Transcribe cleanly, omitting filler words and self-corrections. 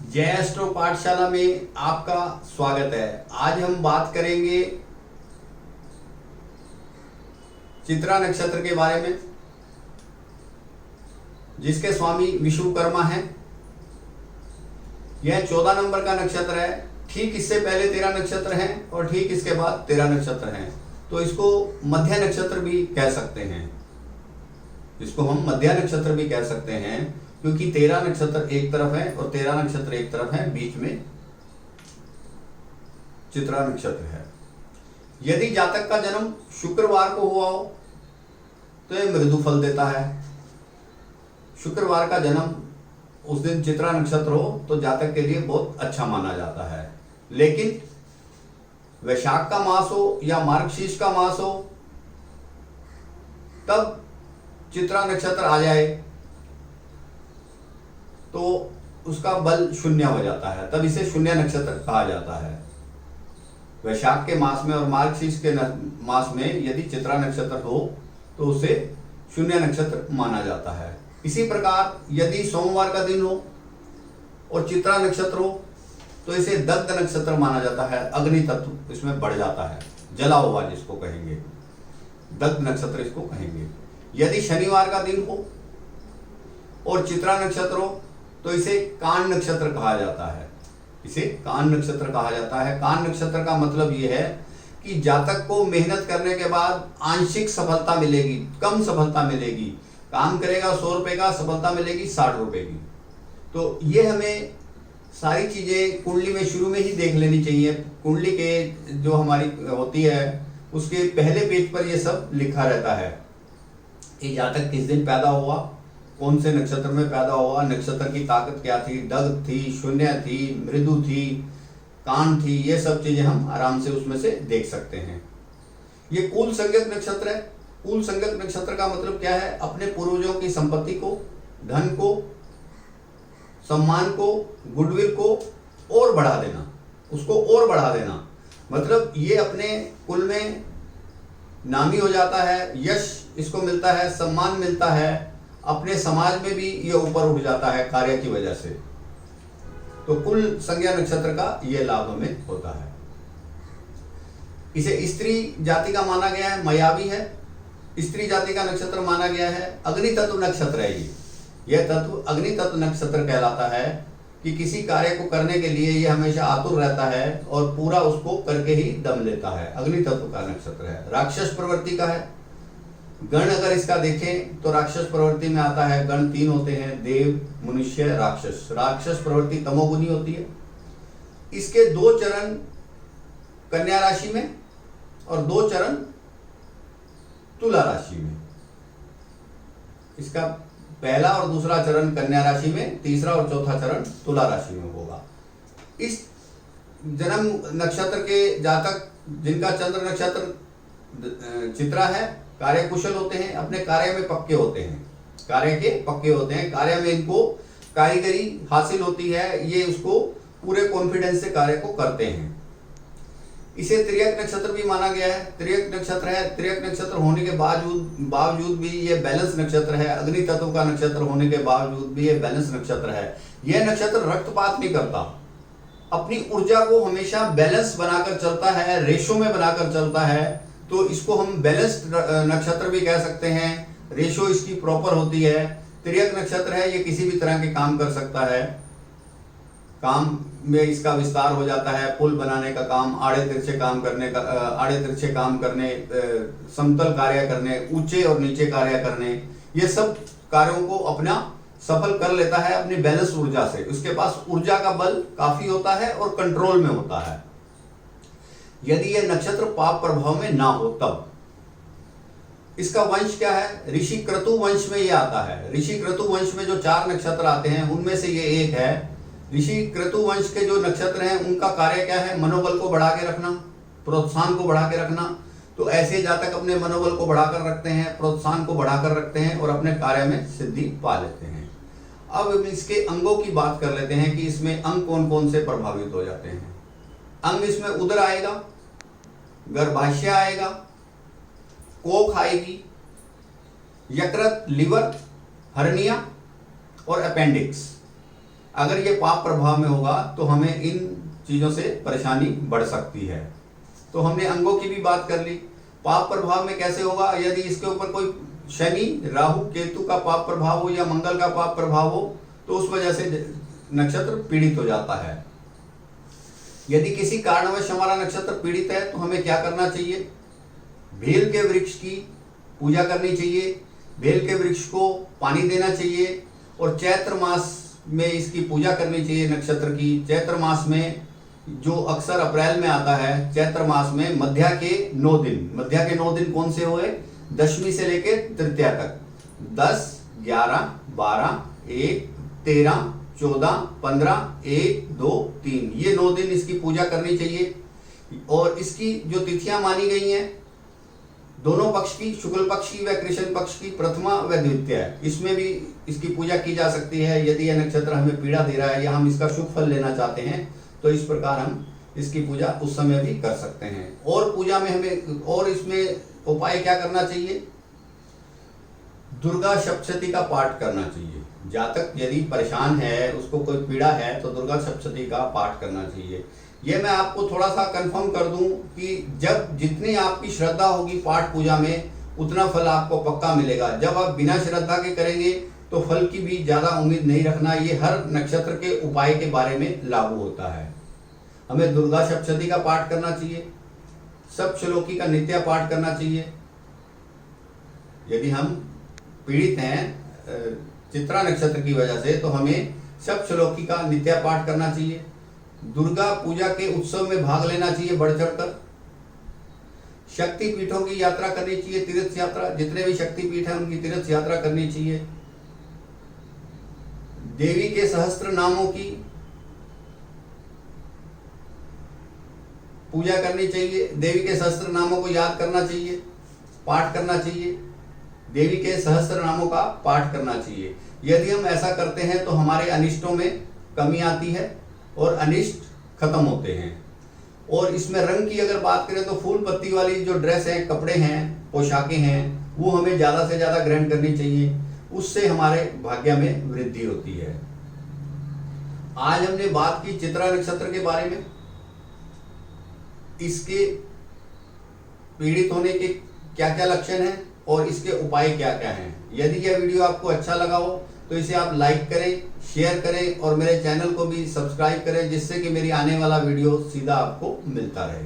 जय एस्ट्रो पाठशाला में आपका स्वागत है। आज हम बात करेंगे चित्रा नक्षत्र के बारे में, जिसके स्वामी विश्वकर्मा हैं। यह 14 नंबर का नक्षत्र है। ठीक इससे पहले 13 नक्षत्र हैं और ठीक इसके बाद 13 नक्षत्र हैं, तो इसको मध्य नक्षत्र भी कह सकते हैं। इसको हम मध्य नक्षत्र भी कह सकते हैं, क्योंकि 13 नक्षत्र एक तरफ है और 13 नक्षत्र एक तरफ है, बीच में चित्रा नक्षत्र है। यदि जातक का जन्म शुक्रवार को हुआ हो तो यह मृदु फल देता है। शुक्रवार का जन्म उस दिन चित्रा नक्षत्र हो तो जातक के लिए बहुत अच्छा माना जाता है। लेकिन वैशाख का मास हो या मार्गशीर्ष का मास हो, तब चित्रा नक्षत्र आ जाए तो उसका बल शून्य हो जाता है, तब इसे शून्य नक्षत्र कहा जाता है। वैशाख के मास में और मार्गशीर्ष के मास में यदि चित्रा नक्षत्र हो तो उसे शून्य नक्षत्र माना जाता है। इसी प्रकार यदि सोमवार का दिन हो और चित्रा नक्षत्र हो तो इसे दग्ध नक्षत्र माना जाता है। अग्नि तत्व इसमें बढ़ जाता है, जला हुआ जिसको कहेंगे, दग्ध नक्षत्र इसको कहेंगे। यदि शनिवार का दिन हो और चित्रा नक्षत्र हो तो इसे कान नक्षत्र कहा जाता है। इसे कान नक्षत्र कहा जाता है। कान नक्षत्र का मतलब यह है कि जातक को मेहनत करने के बाद आंशिक सफलता मिलेगी, कम सफलता मिलेगी। काम करेगा 100 रुपए का, सफलता मिलेगी 60 रुपए की। तो ये हमें सारी चीजें कुंडली में शुरू में ही देख लेनी चाहिए। कुंडली के जो हमारी होती है उसके पहले पेज पर यह सब लिखा रहता है कि जातक किस दिन पैदा हुआ, कौन से नक्षत्र में पैदा हुआ, नक्षत्र की ताकत क्या थी, दग्ध थी, शून्य थी, मृदु थी, कान थी। ये सब चीजें हम आराम से उसमें से देख सकते हैं। ये कुल संज्ञक नक्षत्र है। कुल संज्ञक नक्षत्र का मतलब क्या है? अपने पूर्वजों की संपत्ति को, धन को, सम्मान को, गुडविल को और बढ़ा देना, उसको और बढ़ा देना। मतलब ये अपने कुल में नामी हो जाता है, यश इसको मिलता है, सम्मान मिलता है, अपने समाज में भी ये ऊपर उठ जाता है कार्य की वजह से। तो कुल संज्ञा नक्षत्र का ये लाभ हमें होता है। इसे स्त्री जाति का माना गया है, मयावी है, स्त्री जाति का नक्षत्र माना गया है। अग्नि तत्व नक्षत्र है यह तत्व अग्नि तत्व नक्षत्र कहलाता है कि किसी कार्य को करने के लिए ये हमेशा आतुर रहता है और पूरा उसको करके ही दम लेता है। अग्नि तत्व का नक्षत्र है। राक्षस प्रवृत्ति का है। गण अगर इसका देखें तो राक्षस प्रवृत्ति में आता है। गण 3 होते हैं, देव, मनुष्य, राक्षस। राक्षस प्रवृत्ति तमोगुनी होती है। इसके 2 चरण कन्या राशि में और 2 चरण तुला राशि में। इसका पहला और दूसरा चरण कन्या राशि में, तीसरा और चौथा चरण तुला राशि में होगा। इस जन्म नक्षत्र के जातक जिनका चंद्र नक्षत्र चित्रा है, कार्य कुशल होते हैं, अपने कार्य में पक्के होते हैं, कार्य के पक्के होते हैं। कार्य में इनको कारीगरी हासिल होती है, ये उसको पूरे कॉन्फिडेंस से कार्य को करते हैं। इसे त्रियक नक्षत्र भी माना गया है। त्रियक नक्षत्र है। त्रियक नक्षत्र होने के बावजूद भी ये बैलेंस नक्षत्र है। अग्नि तत्व का नक्षत्र होने के बावजूद भी ये बैलेंस नक्षत्र है। यह नक्षत्र रक्तपात नहीं करता, अपनी ऊर्जा को हमेशा बैलेंस बनाकर चलता है, रेशो में बनाकर चलता है। तो इसको हम बैलेंस्ड नक्षत्र भी कह सकते हैं। रेशो इसकी प्रॉपर होती है। त्रियक नक्षत्र है, ये किसी भी तरह के काम कर सकता है। काम में इसका विस्तार हो जाता है। पुल बनाने का काम, आड़े तिरछे काम करने, समतल कार्य करने, ऊंचे और नीचे कार्य करने, ये सब कार्यों को अपना सफल कर लेता है अपनी बैलेंस ऊर्जा से। उसके पास ऊर्जा का बल काफी होता है और कंट्रोल में होता है। यदि यह नक्षत्र पाप प्रभाव में ना हो तब। इसका वंश क्या है? ऋषि क्रतु वंश में यह आता है। ऋषि क्रतु वंश में जो 4 नक्षत्र आते हैं उनमें से ये एक है। ऋषि क्रतु वंश के जो नक्षत्र हैं उनका कार्य क्या है? मनोबल को बढ़ा के रखना, प्रोत्साहन को बढ़ा के रखना। तो ऐसे जातक अपने मनोबल को बढ़ाकर रखते हैं, प्रोत्साहन को बढ़ाकर रखते हैं और अपने कार्य में सिद्धि पा लेते हैं। अब इसके अंगों की बात कर लेते हैं कि इसमें अंग कौन कौन से प्रभावित हो जाते हैं। अंग इसमें उदर आएगा, गर्भाशय आएगा, कोख आएगी, यकृत, लिवर, हर्निया और अपेंडिक्स। अगर ये पाप प्रभाव में होगा तो हमें इन चीजों से परेशानी बढ़ सकती है। तो हमने अंगों की भी बात कर ली। पाप प्रभाव में कैसे होगा? यदि इसके ऊपर कोई शनि, राहु, केतु का पाप प्रभाव हो या मंगल का पाप प्रभाव हो तो उस वजह से नक्षत्र पीड़ित हो जाता है। यदि किसी कारणवश हमारा नक्षत्र पीड़ित है तो हमें क्या करना चाहिए? बेल के वृक्ष की पूजा करनी चाहिए, बेल के वृक्ष को पानी देना चाहिए और चैत्र मास में इसकी पूजा करनी चाहिए नक्षत्र की। चैत्र मास में जो अक्सर अप्रैल में आता है, चैत्र मास में मध्या के 9 दिन, मध्या के 9 दिन कौन से हुए? दशमी से लेकर तृतीया तक, 10, 11, 12, 1, 13, 14, 15, 1, 2, 3, ये 9 दिन इसकी पूजा करनी चाहिए। और इसकी जो तिथियां मानी गई हैं दोनों पक्ष की, शुक्ल पक्ष की व कृष्ण पक्ष की, प्रथमा व द्वितीया, इसमें भी इसकी पूजा की जा सकती है। यदि यह नक्षत्र हमें पीड़ा दे रहा है या हम इसका शुभ फल लेना चाहते हैं तो इस प्रकार हम इसकी पूजा उस समय भी कर सकते हैं। और पूजा में हमें और इसमें उपाय क्या करना चाहिए? दुर्गा सप्तशती का पाठ करना चाहिए। जातक यदि परेशान है, उसको कोई पीड़ा है तो दुर्गा सप्तशती का पाठ करना चाहिए। ये मैं आपको थोड़ा सा कंफर्म कर दूं कि जब जितनी आपकी श्रद्धा होगी पाठ पूजा में उतना फल आपको पक्का मिलेगा। जब आप बिना श्रद्धा के करेंगे तो फल की भी ज़्यादा उम्मीद नहीं रखना। ये हर नक्षत्र के उपाय के बारे में लागू होता है। हमें दुर्गा सप्तशती का पाठ करना चाहिए, सप्तश्लोकी का नित्य पाठ करना चाहिए। यदि हम पीड़ित हैं चित्रा नक्षत्र की वजह से तो हमें सप्तश्लोकी का नित्य पाठ करना चाहिए। दुर्गा पूजा के उत्सव में भाग लेना चाहिए बढ़ चढ़कर। शक्ति पीठों की यात्रा करनी चाहिए, तीर्थ यात्रा, जितने भी शक्ति पीठ हैं उनकी तीर्थ यात्रा करनी चाहिए। देवी के सहस्त्र नामों की पूजा करनी चाहिए, देवी के सहस्त्र नामों को याद करना चाहिए, पाठ करना चाहिए, देवी के सहस्त्र नामों का पाठ करना चाहिए। यदि हम ऐसा करते हैं तो हमारे अनिष्टों में कमी आती है और अनिष्ट खत्म होते हैं। और इसमें रंग की अगर बात करें तो फूल पत्ती वाली जो ड्रेस है, कपड़े हैं, पोशाकें हैं, वो हमें ज़्यादा से ज़्यादा ग्रहण करनी चाहिए। उससे हमारे भाग्य में वृद्धि होती है। आज हमने बात की चित्रा नक्षत्र के बारे में, इसके पीड़ित होने के क्या क्या लक्षण हैं और इसके उपाय क्या क्या हैं। यदि यह वीडियो आपको अच्छा लगा हो तो इसे आप लाइक करें, शेयर करें और मेरे चैनल को भी सब्सक्राइब करें, जिससे कि मेरी आने वाला वीडियो सीधा आपको मिलता रहे।